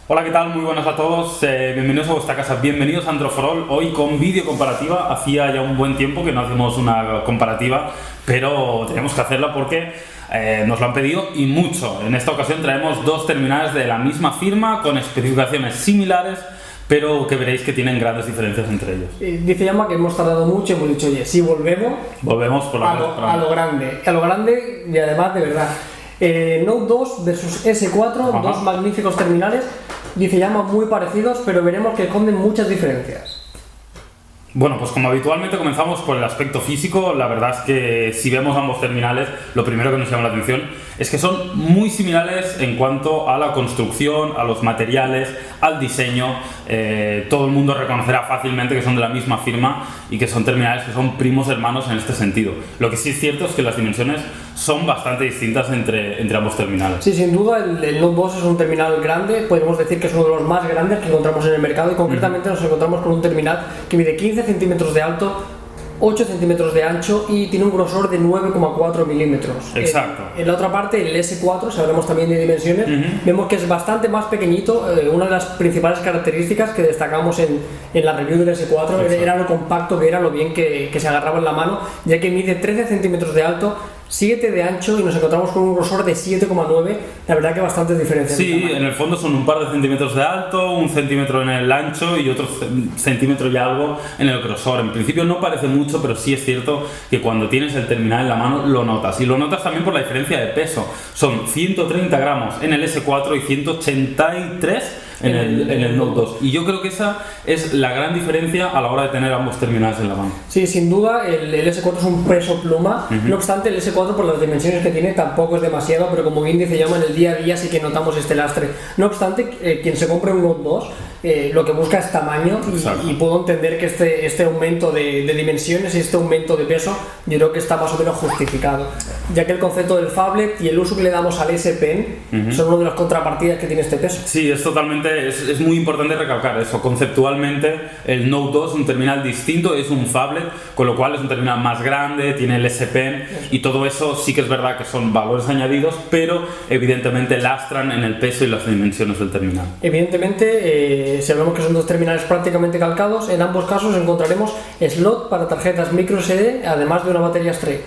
Hola, ¿qué tal? Muy buenas a todos, bienvenidos a vuestra casa, bienvenidos a Android for All, hoy con vídeo comparativa. Hacía ya un buen tiempo que no hacemos una comparativa, pero tenemos que hacerla porque nos lo han pedido y mucho. En esta ocasión traemos dos terminales de la misma firma, con especificaciones similares, pero que veréis que tienen grandes diferencias entre ellos. Dice Llama que hemos tardado mucho y hemos dicho, oye, si volvemos por a lo grande y además de verdad. Note 2 versus S4, dos magníficos terminales. Dice Llama muy parecidos, pero veremos que esconden muchas diferencias. Bueno, pues como habitualmente comenzamos por el aspecto físico. La verdad es que si vemos ambos terminales, lo primero que nos llama la atención es que son muy similares en cuanto a la construcción, a los materiales, al diseño. Todo el mundo reconocerá fácilmente que son de la misma firma y que son terminales que son primos hermanos en este sentido. Lo que sí es cierto es que las dimensiones son bastante distintas entre ambos terminales. Sí, sin duda el Note 2 es un terminal grande, podemos decir que es uno de los más grandes que encontramos en el mercado y concretamente nos encontramos con un terminal que mide 15 centímetros de alto, 8 centímetros de ancho y tiene un grosor de 9,4 milímetros. Exacto. En la otra parte, el S4, si hablamos también de dimensiones, vemos que es bastante más pequeñito. Una de las principales características que destacamos en la review del S4 era lo compacto que era, lo bien que se agarraba en la mano, ya que mide 13 centímetros de alto, 7 de ancho y nos encontramos con un grosor de 7,9. La verdad que bastantes diferencias. Sí, en el fondo son un par de centímetros de alto, un centímetro en el ancho y otro centímetro y algo en el grosor. En principio no parece mucho, pero sí es cierto que cuando tienes el terminal en la mano lo notas. Y lo notas también por la diferencia de peso. Son 130 gramos en el S4 y 183 en el Note 2. Y yo creo que esa es la gran diferencia a la hora de tener ambos terminales en la mano. Sí, sin duda el S4 es un peso pluma. No obstante, el S4 por las dimensiones que tiene tampoco es demasiado, pero como bien dice Llama, en el día a día sí que notamos este lastre. No obstante, quien se compre un Note 2 lo que busca es tamaño y puedo entender que este aumento de dimensiones y este aumento de peso yo creo que está más o menos justificado, ya que el concepto del phablet y el uso que le damos al S Pen son una de las contrapartidas que tiene este peso. Sí, es totalmente, es muy importante recalcar eso. Conceptualmente el Note 2 es un terminal distinto, es un phablet, con lo cual es un terminal más grande, tiene el S Pen y todo eso sí que es verdad que son valores añadidos, pero evidentemente lastran en el peso y las dimensiones del terminal. Evidentemente, si hablamos que son dos terminales prácticamente calcados, en ambos casos encontraremos slot para tarjetas micro SD, además de una batería extraíble.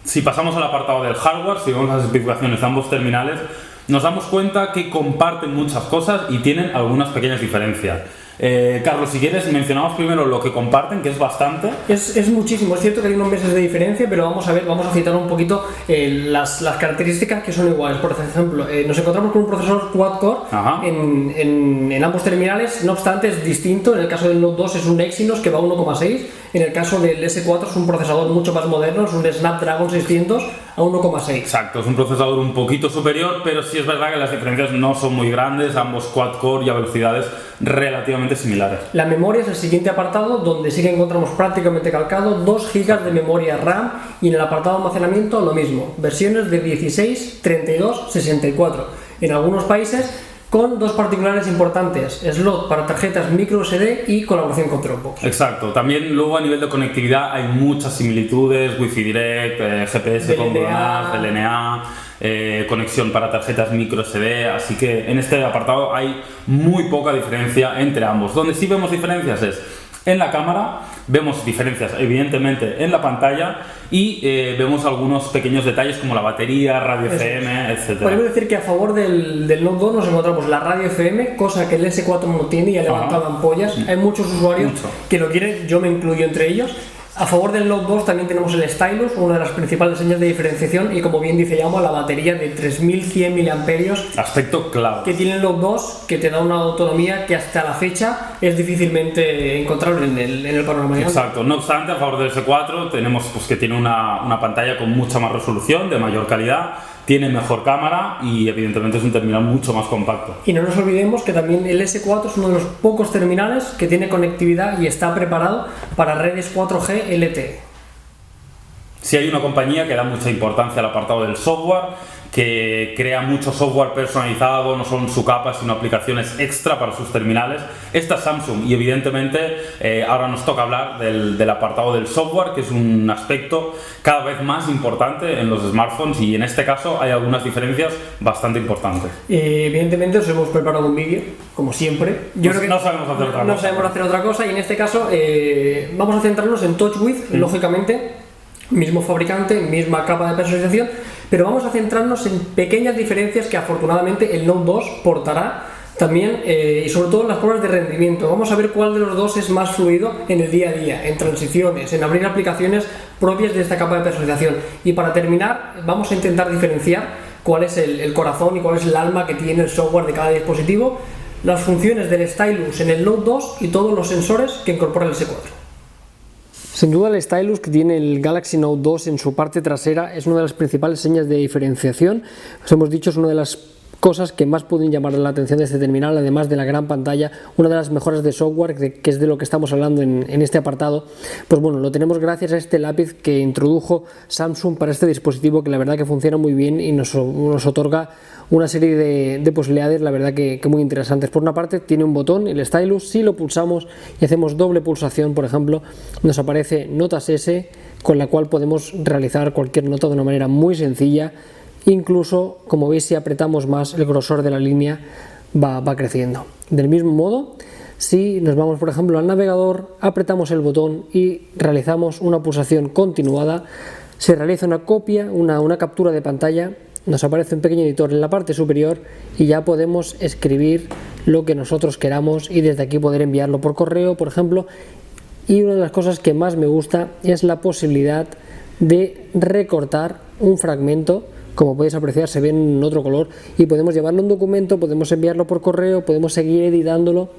Si pasamos al apartado del hardware, si vemos las especificaciones de ambos terminales, nos damos cuenta que comparten muchas cosas y tienen algunas pequeñas diferencias. Carlos, si quieres, mencionamos primero lo que comparten, que es bastante. Es muchísimo, es cierto que hay unos meses de diferencia, pero vamos a citar un poquito las características que son iguales. Por ejemplo, nos encontramos con un procesador quad-core en ambos terminales, no obstante es distinto. En el caso del Note 2 es un Exynos que va a 1,6, en el caso del S4 es un procesador mucho más moderno, es un Snapdragon 600 a 1,6. Exacto, es un procesador un poquito superior, pero sí es verdad que las diferencias no son muy grandes, ambos quad-core y a velocidades relativamente similares. La memoria es el siguiente apartado, donde sí que encontramos prácticamente calcado 2 GB de memoria RAM y en el apartado de almacenamiento lo mismo, versiones de 16, 32, 64. En algunos países con dos particulares importantes, slot para tarjetas micro SD y colaboración con Dropbox. Exacto, también luego a nivel de conectividad hay muchas similitudes, Wi-Fi Direct, GPS con GLONASS, LNA, conexión para tarjetas micro SD, así que en este apartado hay muy poca diferencia entre ambos. Donde sí vemos diferencias es en la cámara, vemos diferencias evidentemente en la pantalla y vemos algunos pequeños detalles como la batería, radio FM, etc. Podemos decir que a favor del Note 2 nos encontramos la radio FM, cosa que el S4 no tiene y ha levantado ampollas. Hay muchos usuarios que lo quieren, yo me incluyo entre ellos. A favor del Note 2 también tenemos el stylus, una de las principales señas de diferenciación, y como bien dice Llama, la batería de 3100 mAh. Aspecto clave. Que tiene el Note 2, que te da una autonomía que hasta la fecha es difícilmente encontrable en el panorama. Exacto. No obstante, a favor del S4 tenemos que tiene una pantalla con mucha más resolución, de mayor calidad, tiene mejor cámara y evidentemente es un terminal mucho más compacto. Y no nos olvidemos que también el S4 es uno de los pocos terminales que tiene conectividad y está preparado para redes 4G LTE. Si hay una compañía que da mucha importancia al apartado del software, que crea mucho software personalizado, no son su capa, sino aplicaciones extra para sus terminales. Esta es Samsung y evidentemente ahora nos toca hablar del apartado del software, que es un aspecto cada vez más importante en los smartphones, y en este caso hay algunas diferencias bastante importantes. Evidentemente os hemos preparado un vídeo, como siempre. Yo creo que no sabemos hacer otra cosa, y en este caso vamos a centrarnos en TouchWiz, lógicamente, mismo fabricante, misma capa de personalización, pero vamos a centrarnos en pequeñas diferencias que afortunadamente el Note 2 portará también, y sobre todo en las pruebas de rendimiento. Vamos a ver cuál de los dos es más fluido en el día a día, en transiciones, en abrir aplicaciones propias de esta capa de personalización. Y para terminar, vamos a intentar diferenciar cuál es el corazón y cuál es el alma que tiene el software de cada dispositivo, las funciones del stylus en el Note 2 y todos los sensores que incorpora el S4. Sin duda el stylus que tiene el Galaxy Note 2 en su parte trasera es una de las principales señas de diferenciación. Os hemos dicho, es una de las cosas que más pueden llamar la atención de este terminal, además de la gran pantalla. Una de las mejoras de software, que es de lo que estamos hablando en este apartado, pues bueno, lo tenemos gracias a este lápiz que introdujo Samsung para este dispositivo, que la verdad que funciona muy bien y nos otorga una serie de posibilidades, la verdad que muy interesantes. Por una parte tiene un botón, el stylus. Si lo pulsamos y hacemos doble pulsación, por ejemplo, nos aparece Notas S, con la cual podemos realizar cualquier nota de una manera muy sencilla. Incluso, como veis, si apretamos más, el grosor de la línea va creciendo. Del mismo modo, si nos vamos, por ejemplo, al navegador, apretamos el botón y realizamos una pulsación continuada, se realiza una copia, una captura de pantalla, nos aparece un pequeño editor en la parte superior y ya podemos escribir lo que nosotros queramos y desde aquí poder enviarlo por correo, por ejemplo. Y una de las cosas que más me gusta es la posibilidad de recortar un fragmento. Como podéis apreciar, se ve en otro color y podemos llevarlo a un documento, podemos enviarlo por correo, podemos seguir editándolo.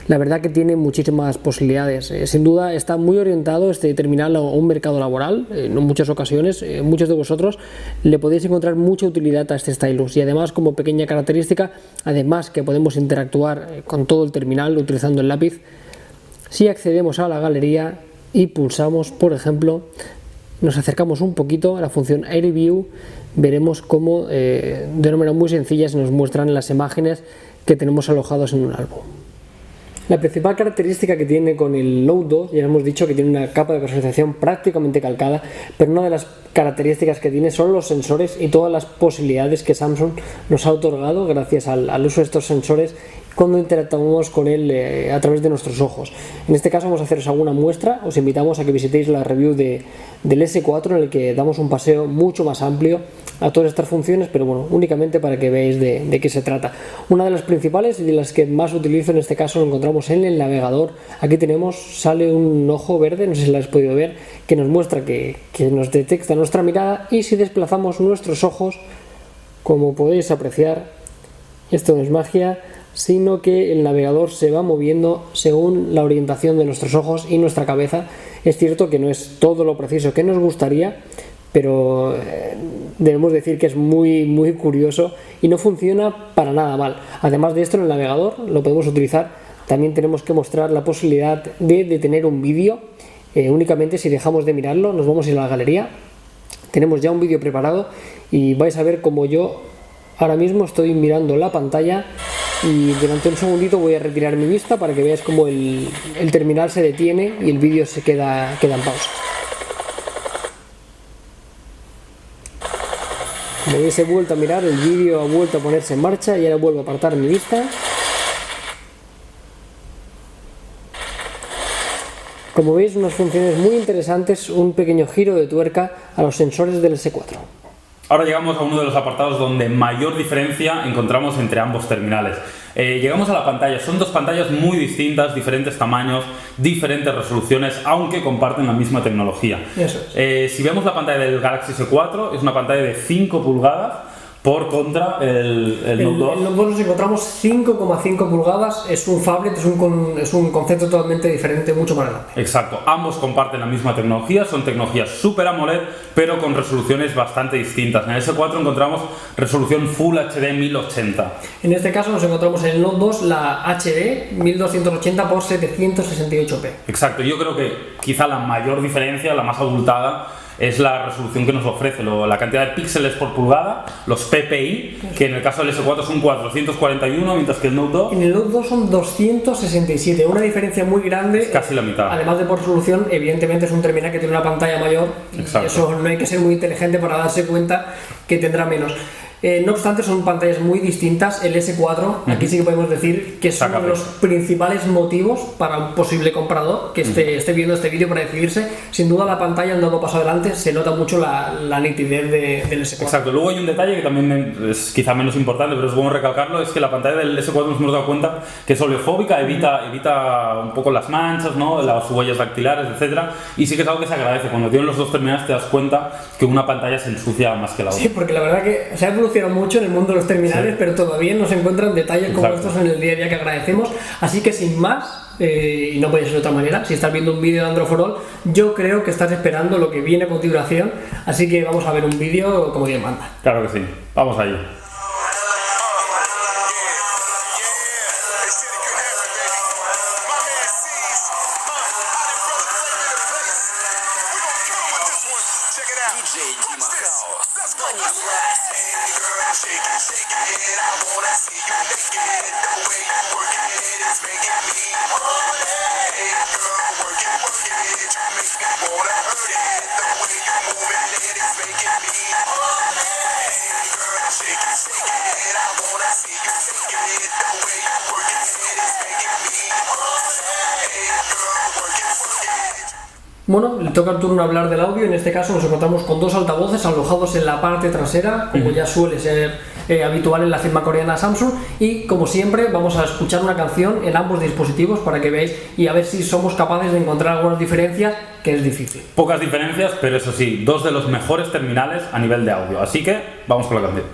La verdad que tiene muchísimas posibilidades. Sin duda está muy orientado este terminal a un mercado laboral. En muchas ocasiones, muchos de vosotros le podéis encontrar mucha utilidad a este stylus, y además, como pequeña característica, además que podemos interactuar con todo el terminal utilizando el lápiz, si accedemos a la galería y pulsamos, por ejemplo, nos acercamos un poquito a la función Air View, veremos cómo de una manera muy sencilla se nos muestran las imágenes que tenemos alojados en un álbum. La principal característica que tiene con el Note 2, ya hemos dicho que tiene una capa de personalización prácticamente calcada, pero una de las características que tiene son los sensores y todas las posibilidades que Samsung nos ha otorgado gracias al uso de estos sensores cuando interactuamos con él a través de nuestros ojos. En este caso vamos a haceros alguna muestra. Os invitamos a que visitéis la review del S4, en el que damos un paseo mucho más amplio a todas estas funciones, pero bueno, únicamente para que veáis de qué se trata. Una de las principales y de las que más utilizo en este caso lo encontramos en el navegador. Aquí sale un ojo verde, no sé si lo habéis podido ver, que nos muestra que nos detecta nuestra mirada, y si desplazamos nuestros ojos, como podéis apreciar, esto no es magia, sino que el navegador se va moviendo según la orientación de nuestros ojos y nuestra cabeza. Es cierto que no es todo lo preciso que nos gustaría, pero debemos decir que es muy curioso y no funciona para nada mal. Además de esto, en el navegador lo podemos utilizar. También tenemos que mostrar la posibilidad de detener un vídeo. Únicamente si dejamos de mirarlo, nos vamos a ir a la galería. Tenemos ya un vídeo preparado y vais a ver como yo ahora mismo estoy mirando la pantalla, y durante un segundito voy a retirar mi vista para que veáis cómo el terminal se detiene y el vídeo se queda en pausa. Como veis, he vuelto a mirar, el vídeo ha vuelto a ponerse en marcha y ahora vuelvo a apartar mi vista. Como veis, unas funciones muy interesantes, un pequeño giro de tuerca a los sensores del S4. Ahora llegamos a uno de los apartados donde mayor diferencia encontramos entre ambos terminales. Llegamos a la pantalla. Son dos pantallas muy distintas, diferentes tamaños, diferentes resoluciones, aunque comparten la misma tecnología. Eso es. Si vemos la pantalla del Galaxy S4, es una pantalla de 5 pulgadas. Por contra, el Note 2. El Note 2 nos encontramos 5,5 pulgadas, es un phablet, es un concepto totalmente diferente, mucho más grande. Exacto, ambos comparten la misma tecnología, son tecnologías Super AMOLED, pero con resoluciones bastante distintas. En el S4 encontramos resolución Full HD 1080. En este caso nos encontramos en el Note 2 la HD 1280 x 768p. Exacto, yo creo que quizá la mayor diferencia, la más abultada, es la resolución que nos ofrece, la cantidad de píxeles por pulgada, los PPI, que en el caso del S4 son 441, mientras que el Note 2... En el Note 2 son 267, una diferencia muy grande. Es casi la mitad. Además de por resolución, evidentemente es un terminal que tiene una pantalla mayor. Exacto. Eso no hay que ser muy inteligente para darse cuenta que tendrá menos. No obstante, son pantallas muy distintas. El S4, aquí sí que podemos decir que es uno de los principales motivos para un posible comprador que esté viendo este vídeo para decidirse. Sin duda, la pantalla, un dado paso adelante, se nota mucho la nitidez del S4. Exacto. Luego hay un detalle que también es quizá menos importante, pero es bueno recalcarlo, es que la pantalla del S4 nos hemos dado cuenta que es oleofóbica, evita un poco las manchas, ¿no? Las huellas dactilares, etcétera. Y sí que es algo que se agradece. Cuando tienes los dos terminales te das cuenta que una pantalla se ensucia más que la otra. Sí, porque la verdad que se ha evolucionado mucho en el mundo de los terminales, pero todavía no se encuentran detalles como estos en el día a día que agradecemos. Así que sin más, y no puede ser de otra manera, si estás viendo un vídeo de Android for All, yo creo que estás esperando lo que viene a continuación, así que vamos a ver un vídeo como Dios manda. Claro que sí, vamos allí. Bueno, le toca al turno hablar del audio. En este caso nos encontramos con dos altavoces alojados en la parte trasera, como ya suele ser habitual en la firma coreana Samsung, y como siempre vamos a escuchar una canción en ambos dispositivos para que veáis y a ver si somos capaces de encontrar algunas diferencias, que es difícil. Pocas diferencias, pero eso sí, dos de los mejores terminales a nivel de audio, así que vamos con la canción.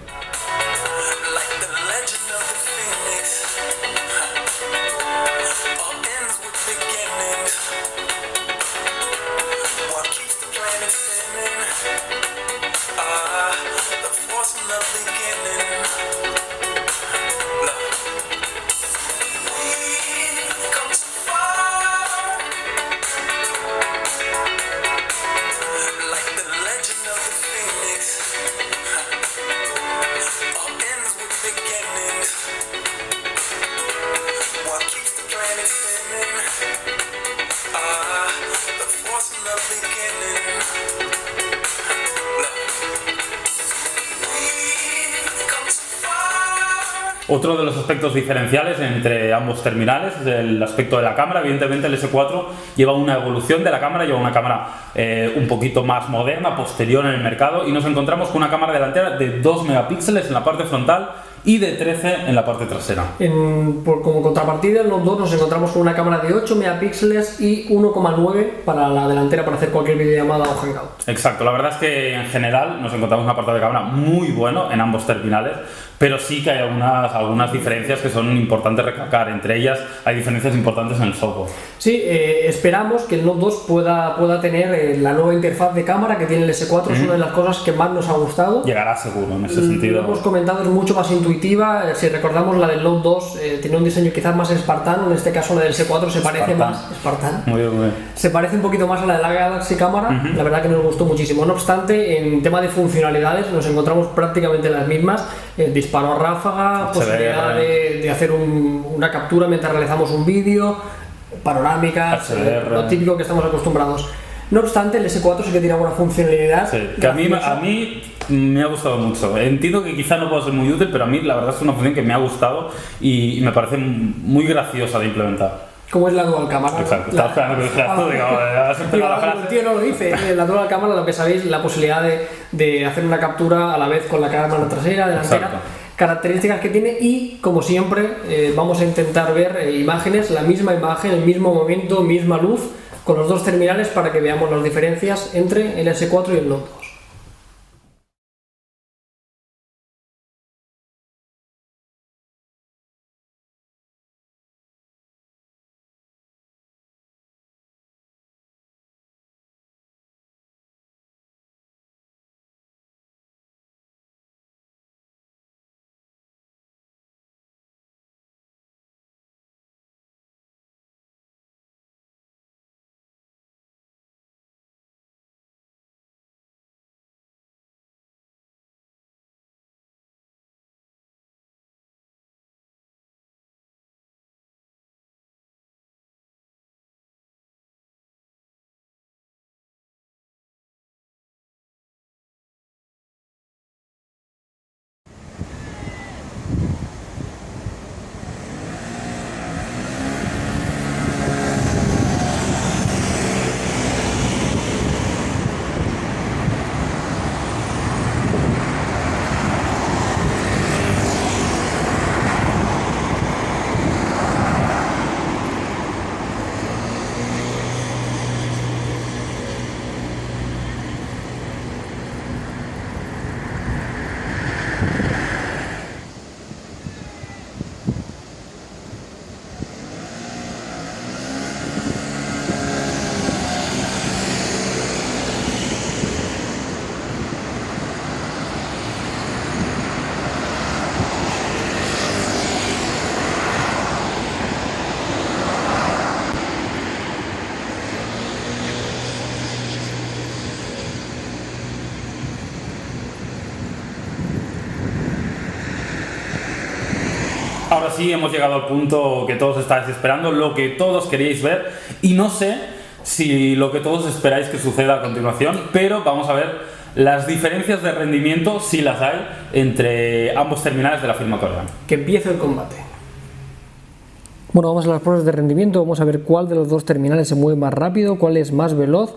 Otro de los aspectos diferenciales entre ambos terminales es el aspecto de la cámara. Evidentemente el S4 lleva una evolución de la cámara, lleva una cámara un poquito más moderna, posterior en el mercado, y nos encontramos con una cámara delantera de 2 megapíxeles en la parte frontal y de 13 en la parte trasera. Como contrapartida, en los dos nos encontramos con una cámara de 8 megapíxeles y 1,9 para la delantera para hacer cualquier videollamada o hangout. Exacto, la verdad es que en general nos encontramos un apartado de cámara muy bueno en ambos terminales, pero sí que hay algunas diferencias que son importantes recalcar. Entre ellas hay diferencias importantes en el software. Sí, esperamos que el Note 2 pueda tener la nueva interfaz de cámara que tiene el S4, es una de las cosas que más nos ha gustado. Llegará seguro en ese sentido. Lo hemos comentado, es mucho más intuitiva. Si recordamos, la del Note 2 tiene un diseño quizás más espartano, en este caso la del S4 se parece más Spartan. Muy bien, muy bien. Se parece un poquito más a la de la Galaxy Cámara, la verdad que nos gustó muchísimo. No obstante, en tema de funcionalidades nos encontramos prácticamente las mismas. Disparo a ráfaga, posibilidad de hacer una captura mientras realizamos un vídeo, panorámicas, lo típico que estamos acostumbrados. No obstante, el S4 sí que tiene alguna funcionalidad. Sí, que a mí me ha gustado mucho. Entiendo que quizá no pueda ser muy útil, pero a mí la verdad es una función que me ha gustado y me parece muy graciosa de implementar. ¿Cómo es la dual cámara? Exacto, estaba esperando que dijeras tú, has empezado la frase. El tío no lo dice. La dual cámara, lo que sabéis, la posibilidad de hacer una captura a la vez con la cámara trasera, delantera. Exacto. Características que tiene y, como siempre, vamos a intentar ver imágenes, la misma imagen, el mismo momento, misma luz, con los dos terminales para que veamos las diferencias entre el S4 y el Note 2. Ahora sí hemos llegado al punto que todos estáis esperando, lo que todos queríais ver, y no sé si lo que todos esperáis que suceda a continuación, pero vamos a ver las diferencias de rendimiento, si las hay, entre ambos terminales de la firma coreana. Que empiece el combate. Bueno, vamos a las pruebas de rendimiento, vamos a ver cuál de los dos terminales se mueve más rápido, cuál es más veloz.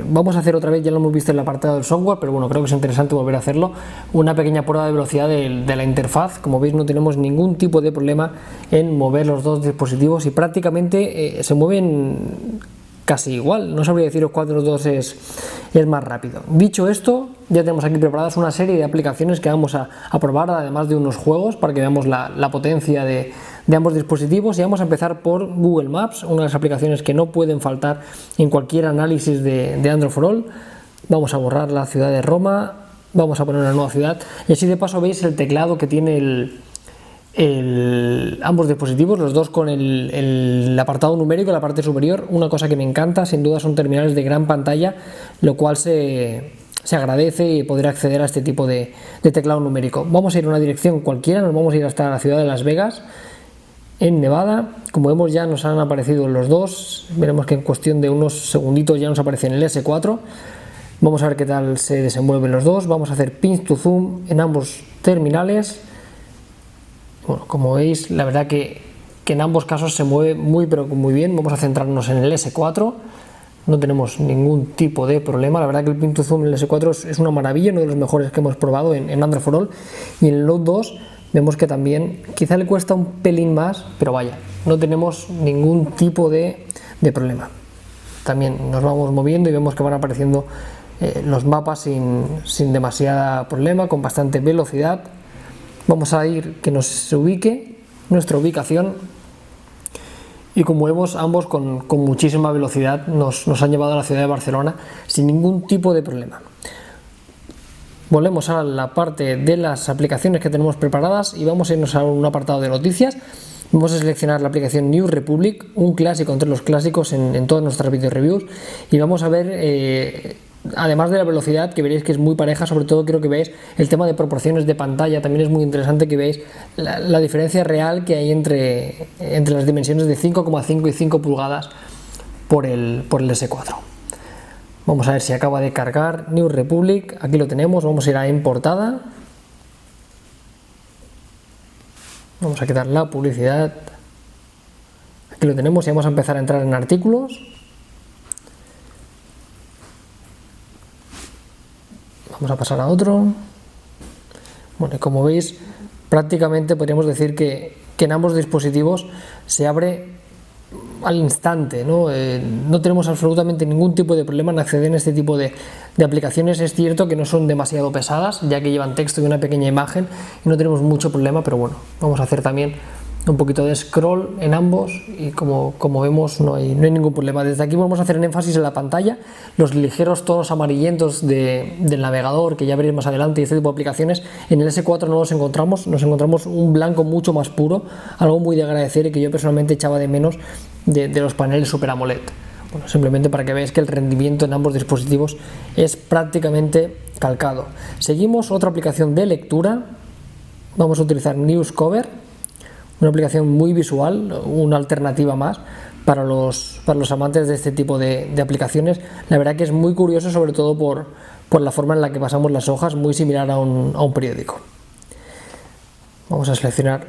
Vamos a hacer otra vez, ya lo hemos visto en el apartado del software, pero bueno, creo que es interesante volver a hacerlo, una pequeña prueba de velocidad de la interfaz. Como veis, no tenemos ningún tipo de problema en mover los dos dispositivos y prácticamente se mueven casi igual. No sabría deciros cuál de los dos es más rápido. Dicho esto, ya tenemos aquí preparadas una serie de aplicaciones que vamos a probar, además de unos juegos, para que veamos la potencia de ambos dispositivos. Y vamos a empezar por Google Maps, una de las aplicaciones que no pueden faltar en cualquier análisis de Android for All. Vamos a borrar la ciudad de Roma, vamos a poner una nueva ciudad, y así de paso veis el teclado que tiene ambos dispositivos, los dos con el apartado numérico en la parte superior. Una cosa que me encanta, sin duda, son terminales de gran pantalla, lo cual se agradece y poder acceder a este tipo de teclado numérico. Vamos a ir a una dirección cualquiera, nos vamos a ir hasta la ciudad de Las Vegas, en Nevada. Como vemos, ya nos han aparecido los dos, veremos que en cuestión de unos segunditos ya nos aparece en el S4. Vamos a ver qué tal se desenvuelven los dos. Vamos a hacer pinch to zoom en ambos terminales. Bueno, como veis, la verdad que en ambos casos se mueve muy pero muy bien. Vamos a centrarnos en el S4, no tenemos ningún tipo de problema. La verdad que el pinch to zoom en el S4 es una maravilla, uno de los mejores que hemos probado en Android for All. Y en el Note 2 vemos que también quizá le cuesta un pelín más, pero vaya, no tenemos ningún tipo de problema. También nos vamos moviendo y vemos que van apareciendo los mapas sin demasiado problema, con bastante velocidad. Vamos a ir que nos ubique nuestra ubicación, y como vemos, ambos con muchísima velocidad nos han llevado a la ciudad de Barcelona sin ningún tipo de problema. Volvemos a la parte de las aplicaciones que tenemos preparadas y vamos a irnos a un apartado de noticias. Vamos a seleccionar la aplicación News Republic, un clásico entre los clásicos en todas nuestras video reviews, y vamos a ver, además de la velocidad, que veréis que es muy pareja, sobre todo creo que veis el tema de proporciones de pantalla. También es muy interesante que veáis la diferencia real que hay entre las dimensiones de 5,5 y 5 pulgadas por el S4. Vamos a ver si acaba de cargar News Republic. Aquí lo tenemos, vamos a ir a en portada. Vamos a quitar la publicidad. Aquí lo tenemos y vamos a empezar a entrar en artículos. Vamos a pasar a otro. Bueno, y como veis, prácticamente podríamos decir que en ambos dispositivos se abre al instante, ¿no? No tenemos absolutamente ningún tipo de problema en acceder a este tipo de aplicaciones. Es cierto que no son demasiado pesadas, ya que llevan texto y una pequeña imagen, y no tenemos mucho problema, pero bueno, vamos a hacer también un poquito de scroll en ambos y como vemos no hay ningún problema. Desde aquí vamos a hacer un énfasis en la pantalla, los ligeros tonos amarillentos del navegador, que ya veréis más adelante, y este tipo de aplicaciones. En el S4 no los encontramos, nos encontramos un blanco mucho más puro, algo muy de agradecer y que yo personalmente echaba de menos de los paneles Super AMOLED. Bueno, simplemente para que veáis que el rendimiento en ambos dispositivos es prácticamente calcado. Seguimos, otra aplicación de lectura, vamos a utilizar News Cover, una aplicación muy visual, una alternativa más para los amantes de este tipo de aplicaciones. La verdad que es muy curioso, sobre todo por la forma en la que pasamos las hojas, muy similar a un periódico. Vamos a seleccionar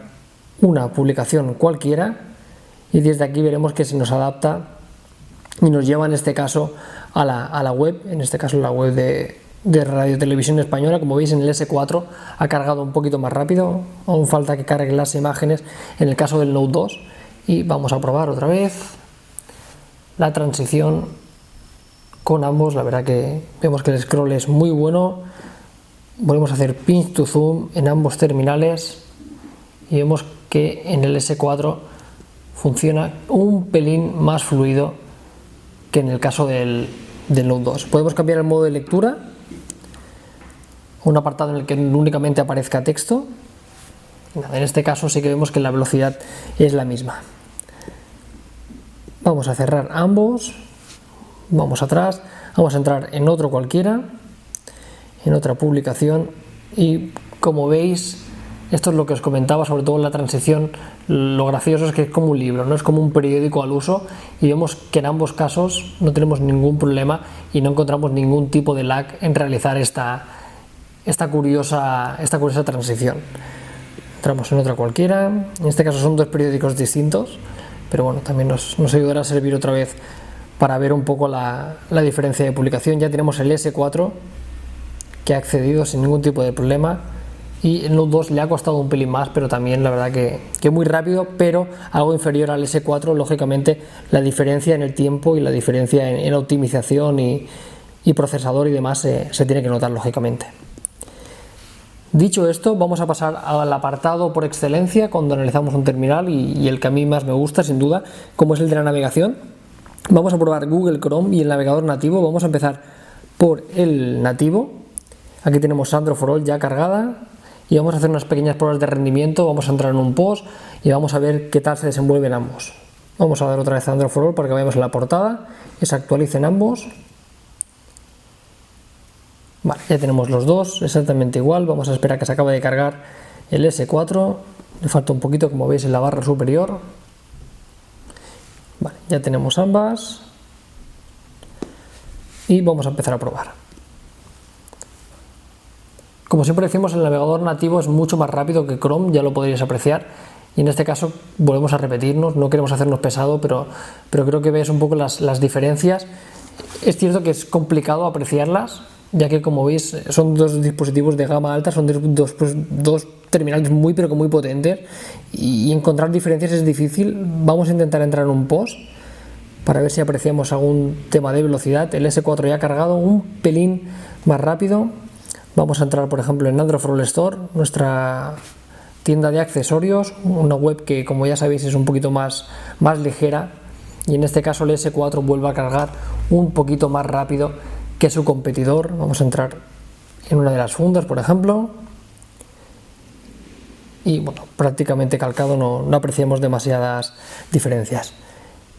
una publicación cualquiera y desde aquí veremos que se nos adapta y nos lleva en este caso a la web, en este caso la web de Radio Televisión Española. Como veis, en el S4 ha cargado un poquito más rápido, aún falta que carguen las imágenes en el caso del Note 2, y vamos a probar otra vez la transición con ambos. La verdad que vemos que el scroll es muy bueno. Volvemos a hacer pinch to zoom en ambos terminales y vemos que en el S4 funciona un pelín más fluido que en el caso del Note 2. Podemos cambiar el modo de lectura, un apartado en el que únicamente aparezca texto. En este caso sí que vemos que la velocidad es la misma. Vamos a cerrar ambos, vamos atrás, vamos a entrar en otro cualquiera, en otra publicación, y como veis Esto es lo que os comentaba, sobre todo en la transición. Lo gracioso es que es como un libro, no es como un periódico al uso, y vemos que en ambos casos no tenemos ningún problema y no encontramos ningún tipo de lag en realizar esta curiosa transición. Entramos en otra cualquiera. En este caso son dos periódicos distintos, pero bueno, también nos ayudará a servir otra vez para ver un poco la diferencia de publicación. Ya tenemos el S4 que ha accedido sin ningún tipo de problema, y el Note 2 le ha costado un pelín más, pero también la verdad que muy rápido, pero algo inferior al S4. Lógicamente la diferencia en el tiempo y la diferencia en optimización y procesador y demás se tiene que notar, lógicamente. Dicho esto, vamos a pasar al apartado por excelencia cuando analizamos un terminal, y el que a mí más me gusta sin duda, como es el de la navegación. Vamos a probar Google Chrome y el navegador nativo. Vamos a empezar por el nativo. Aquí tenemos Android for All ya cargada, y vamos a hacer unas pequeñas pruebas de rendimiento. Vamos a entrar en un post y vamos a ver qué tal se desenvuelven ambos. Vamos a dar otra vez a Android for All para que veamos en la portada que se actualicen ambos. Vale, ya tenemos los dos exactamente igual. Vamos a esperar a que se acabe de cargar el S4. Le falta un poquito, como veis, en la barra superior. Vale, ya tenemos ambas y vamos a empezar a probar. Como siempre decimos, el navegador nativo es mucho más rápido que Chrome, ya lo podréis apreciar, y en este caso volvemos a repetirnos. No queremos hacernos pesado, pero creo que veis un poco las diferencias. Es cierto que es complicado apreciarlas, ya que, como veis, son dos dispositivos de gama alta, son dos terminales muy pero que muy potentes, y encontrar diferencias es difícil. Vamos a intentar entrar en un post para ver si apreciamos algún tema de velocidad. El S4 ya ha cargado un pelín más rápido. Vamos a entrar, por ejemplo, en Android for All Store, nuestra tienda de accesorios, una web que, como ya sabéis, es un poquito más ligera, y en este caso el S4 vuelve a cargar un poquito más rápido que su competidor. Vamos a entrar en una de las fundas, por ejemplo, y bueno, prácticamente calcado, no apreciamos demasiadas diferencias.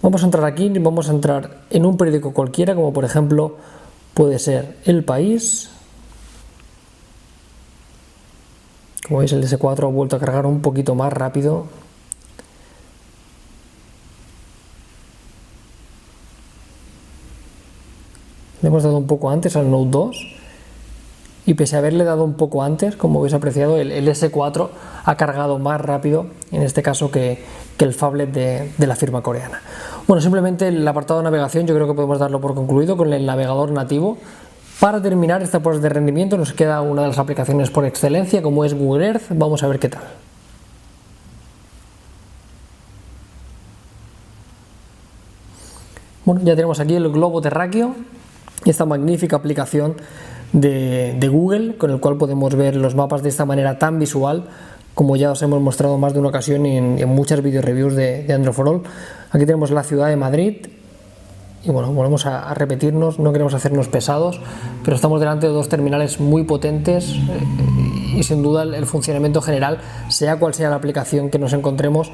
Vamos a entrar aquí, vamos a entrar en un periódico cualquiera, como por ejemplo puede ser El País. Como veis, el S4 ha vuelto a cargar un poquito más rápido. Le hemos dado un poco antes al Note 2, y pese a haberle dado un poco antes, como habéis apreciado, el S4 ha cargado más rápido, en este caso, que el phablet de la firma coreana. Bueno, simplemente el apartado de navegación yo creo que podemos darlo por concluido con el navegador nativo. Para terminar esta prueba de rendimiento nos queda una de las aplicaciones por excelencia, como es Google Earth. Vamos a ver qué tal. Bueno, ya tenemos aquí el globo terráqueo, esta magnífica aplicación de Google, con el cual podemos ver los mapas de esta manera tan visual, como ya os hemos mostrado más de una ocasión en muchas video reviews de Android for All. Aquí tenemos la ciudad de Madrid. Y bueno, volvemos a repetirnos, no queremos hacernos pesados, pero estamos delante de dos terminales muy potentes, y sin duda el funcionamiento general, sea cual sea la aplicación que nos encontremos,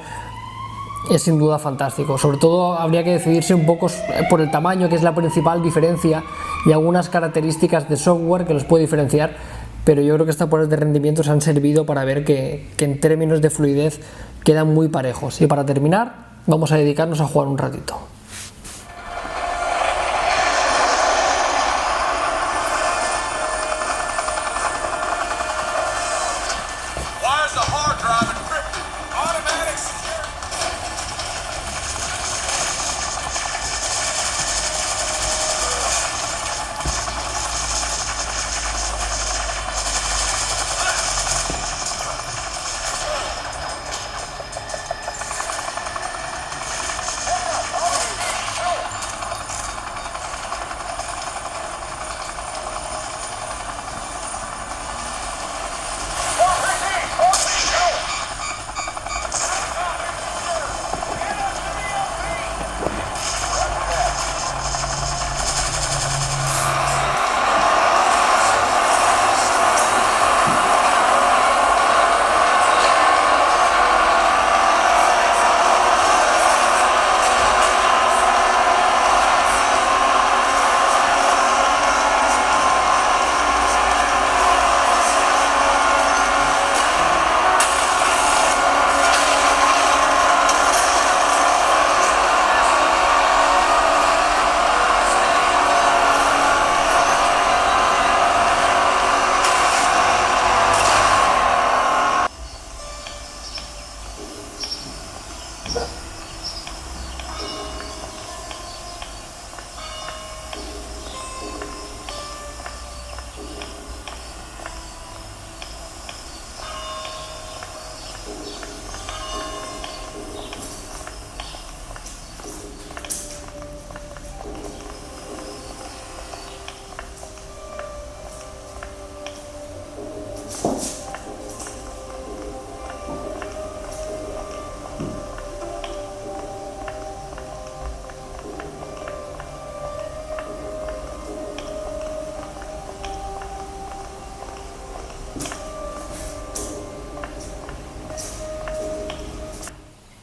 es sin duda fantástico. Sobre todo habría que decidirse un poco por el tamaño, que es la principal diferencia, y algunas características de software que los puede diferenciar, pero yo creo que estas pruebas de rendimiento se han servido para ver que en términos de fluidez quedan muy parejos. Y para terminar, vamos a dedicarnos a jugar un ratito.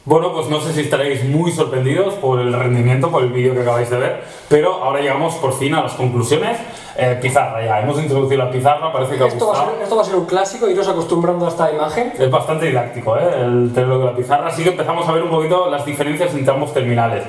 Bueno, pues no sé si estaréis muy sorprendidos por el rendimiento, por el vídeo que acabáis de ver, pero ahora llegamos por fin a las conclusiones. Pizarra, ya hemos introducido la pizarra, parece que ha gustado. Esto va a ser un clásico, iros acostumbrando a esta imagen. Es bastante didáctico, el tenerlo de la pizarra, así que empezamos a ver un poquito las diferencias entre ambos terminales.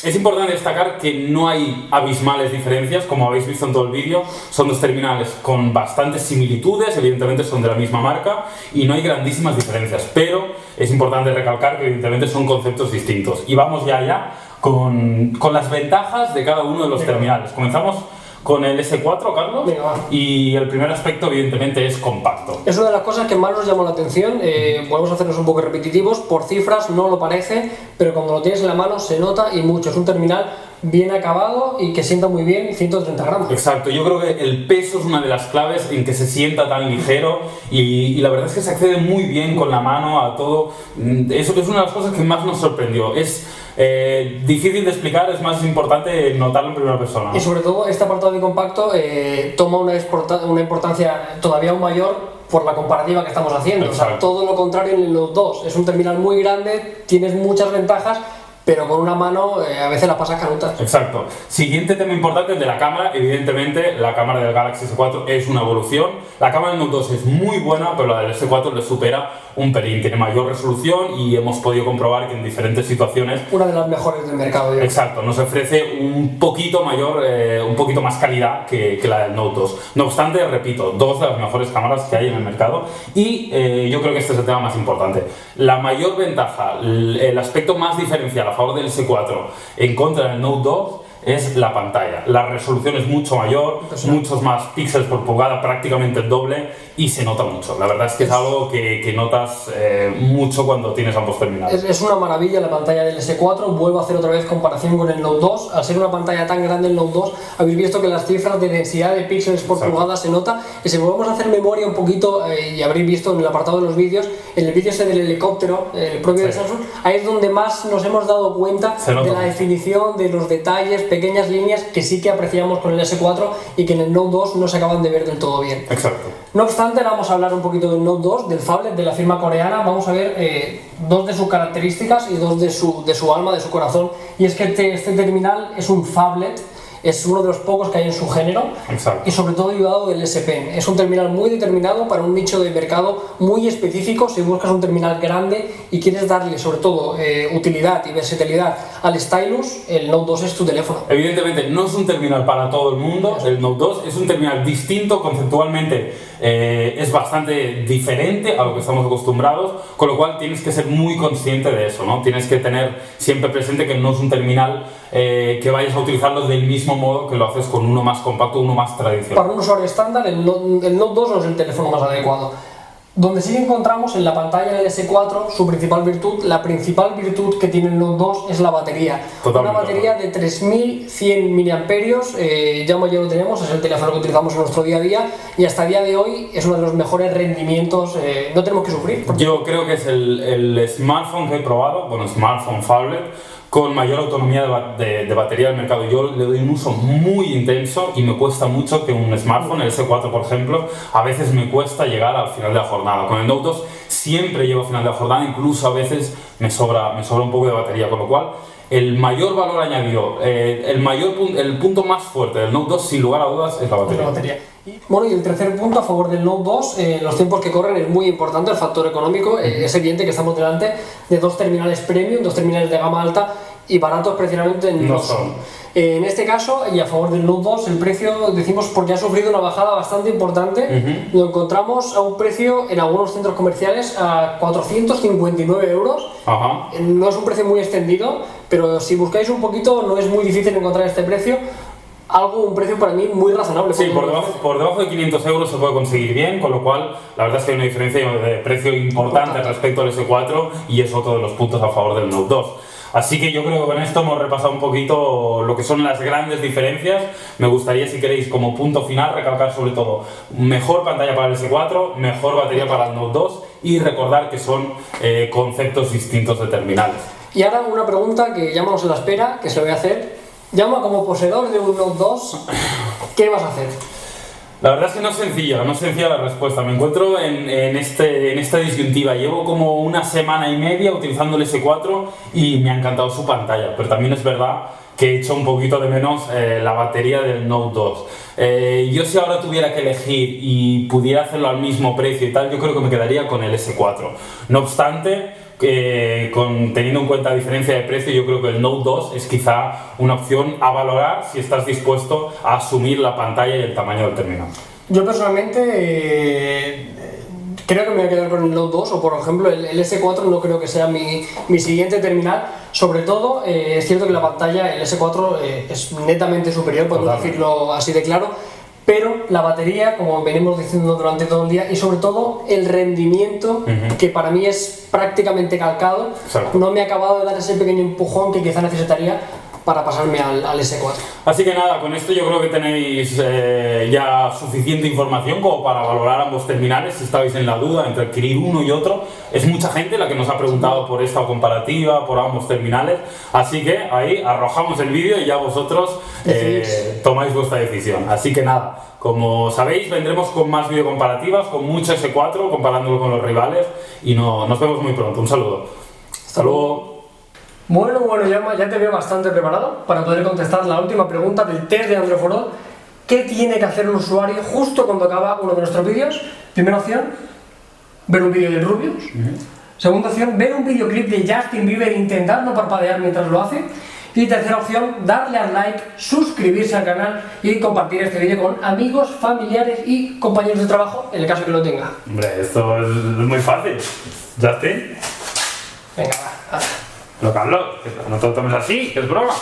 Es importante destacar que no hay abismales diferencias, como habéis visto en todo el vídeo. Son dos terminales con bastantes similitudes, evidentemente son de la misma marca y no hay grandísimas diferencias, pero es importante recalcar que evidentemente son conceptos distintos. Y vamos ya con las ventajas de cada uno de los terminales. Comenzamos con el S4, Carlos. Venga, va. Y el primer aspecto evidentemente es compacto. Es una de las cosas que más nos llamó la atención. Podemos hacernos un poco repetitivos, por cifras no lo parece, pero cuando lo tienes en la mano se nota y mucho. Es un terminal bien acabado y que sienta muy bien, 130 gramos. Exacto, yo creo que el peso es una de las claves en que se sienta tan ligero y la verdad es que se accede muy bien con la mano a todo. Eso es una de las cosas que más nos sorprendió. Es difícil de explicar, es más importante notarlo en primera persona, ¿no? Y sobre todo este apartado de compacto toma una importancia todavía aún mayor por la comparativa que estamos haciendo. Exacto. O sea, todo lo contrario en el Note 2. Es un terminal muy grande, tienes muchas ventajas, pero con una mano a veces la pasas canutas. Exacto. Siguiente tema importante, el de la cámara. Evidentemente, la cámara del Galaxy S4 es una evolución. La cámara del Note 2 es muy buena, pero la del S4 le supera un pelín. Tiene mayor resolución y hemos podido comprobar que en diferentes situaciones... Una de las mejores del mercado. Yo. Exacto, nos ofrece un poquito mayor, un poquito más calidad que la del Note 2. No obstante, repito, dos de las mejores cámaras que hay en el mercado y yo creo que este es el tema más importante. La mayor ventaja, el aspecto más diferencial a favor del S4 en contra del Note 2 es la pantalla. La resolución es mucho mayor, muchos más píxeles por pulgada, prácticamente el doble y se nota mucho. La verdad es que es algo que notas mucho cuando tienes ambos terminales. Es una maravilla la pantalla del S4. Vuelvo a hacer otra vez comparación con el Note 2. Al ser una pantalla tan grande el Note 2, habéis visto que las cifras de densidad de píxeles por pulgada se nota. Y si volvemos a hacer memoria un poquito, y habréis visto en el apartado de los vídeos, en el vídeo ese del helicóptero, el propio de Samsung, ahí es donde más nos hemos dado cuenta de la definición, de los detalles, pequeñas líneas que sí que apreciamos con el S4 y que en el Note 2 no se acaban de ver del todo bien. Exacto. No obstante, ahora vamos a hablar un poquito del Note 2, del phablet, de la firma coreana. Vamos a ver dos de sus características y dos de su alma, de su corazón. Y es que este terminal es un phablet, es uno de los pocos que hay en su género. Exacto. Y sobre todo ayudado del S Pen. Es un terminal muy determinado para un nicho de mercado muy específico. Si buscas un terminal grande y quieres darle sobre todo utilidad y versatilidad al stylus, el Note 2 es tu teléfono. Evidentemente no es un terminal para todo el mundo, el Note 2 es un terminal distinto conceptualmente, es bastante diferente a lo que estamos acostumbrados, con lo cual tienes que ser muy consciente de eso, ¿no? Tienes que tener siempre presente que no es un terminal que vayas a utilizarlo del mismo modo que lo haces con uno más compacto, uno más tradicional. Para un usuario estándar, el Note 2 no es el teléfono más adecuado. Donde sí que encontramos en la pantalla del S4 su principal virtud, la principal virtud que tiene el Note 2 es la batería. Totalmente. Una batería de 3100 mAh, ya lo tenemos, es el teléfono que utilizamos en nuestro día a día y hasta el día de hoy es uno de los mejores rendimientos, no tenemos que sufrir. Yo creo que es el smartphone que he probado, bueno, smartphone phablet, con mayor autonomía de batería del mercado. Yo le doy un uso muy intenso y me cuesta mucho que un smartphone, el S4 por ejemplo, a veces me cuesta llegar al final de la jornada. Con el Note 2 siempre llego al final de la jornada, incluso a veces me sobra un poco de batería, con lo cual el mayor valor añadido, el punto más fuerte del Note 2 sin lugar a dudas es la batería. Bueno, y el tercer punto a favor del Note 2, los tiempos que corren es muy importante, el factor económico. Es evidente que estamos delante de dos terminales premium, dos terminales de gama alta y baratos precisamente no son. En este caso, y a favor del Note 2, el precio, decimos, porque ha sufrido una bajada bastante importante, lo encontramos a un precio en algunos centros comerciales a 459 euros. Ajá. No es un precio muy extendido, pero si buscáis un poquito no es muy difícil encontrar este precio. Un precio para mí muy razonable. Sí, por debajo de 500 euros se puede conseguir bien, con lo cual la verdad es que hay una diferencia de precio importante respecto al S4 y es otro de los puntos a favor del Note 2. Así que yo creo que con esto hemos repasado un poquito lo que son las grandes diferencias. Me gustaría, si queréis, como punto final, recalcar sobre todo mejor pantalla para el S4, mejor batería para el Note 2 y recordar que son conceptos distintos de terminales. Y ahora una pregunta que llamamos a la espera, que se lo voy a hacer. Llama como poseedor de un Note 2, ¿qué vas a hacer? La verdad es que no es sencilla la respuesta. Me encuentro en esta disyuntiva. Llevo como una semana y media utilizando el S4 y me ha encantado su pantalla, pero también es verdad que he hecho un poquito de menos la batería del Note 2. Yo si ahora tuviera que elegir y pudiera hacerlo al mismo precio y tal, yo creo que me quedaría con el S4. No obstante, teniendo en cuenta la diferencia de precio, yo creo que el Note 2 es quizá una opción a valorar si estás dispuesto a asumir la pantalla y el tamaño del terminal. Yo personalmente creo que me voy a quedar con el Note 2 o por ejemplo el S4 no creo que sea mi siguiente terminal. Sobre todo es cierto que la pantalla, el S4 es netamente superior, podemos decirlo así de claro, pero la batería, como venimos diciendo durante todo el día, y sobre todo el rendimiento, que para mí es prácticamente calcado, no me ha acabado de dar ese pequeño empujón que quizá necesitaría para pasarme al S4. Así que nada, con esto yo creo que tenéis ya suficiente información como para valorar ambos terminales si estabais en la duda entre adquirir uno y otro. Es mucha gente la que nos ha preguntado por esta comparativa, por ambos terminales, así que ahí arrojamos el vídeo y ya vosotros tomáis vuestra decisión. Así que nada, como sabéis vendremos con más vídeo comparativas, con mucho S4, comparándolo con los rivales y nos vemos muy pronto. Un saludo. Hasta luego. Bueno, Jaume, ya te veo bastante preparado para poder contestar la última pregunta del test de Android for All. ¿Qué tiene que hacer un usuario justo cuando acaba uno de nuestros vídeos? Primera opción, ver un vídeo de Rubius. Segunda opción, ver un videoclip de Justin Bieber e intentar no parpadear mientras lo hace. Y tercera opción, darle al like, suscribirse al canal y compartir este vídeo con amigos, familiares y compañeros de trabajo, en el caso que lo tenga. Hombre, esto es muy fácil. ¿Justin? Venga, va. No, Carlos, no te lo tomes así, que es broma.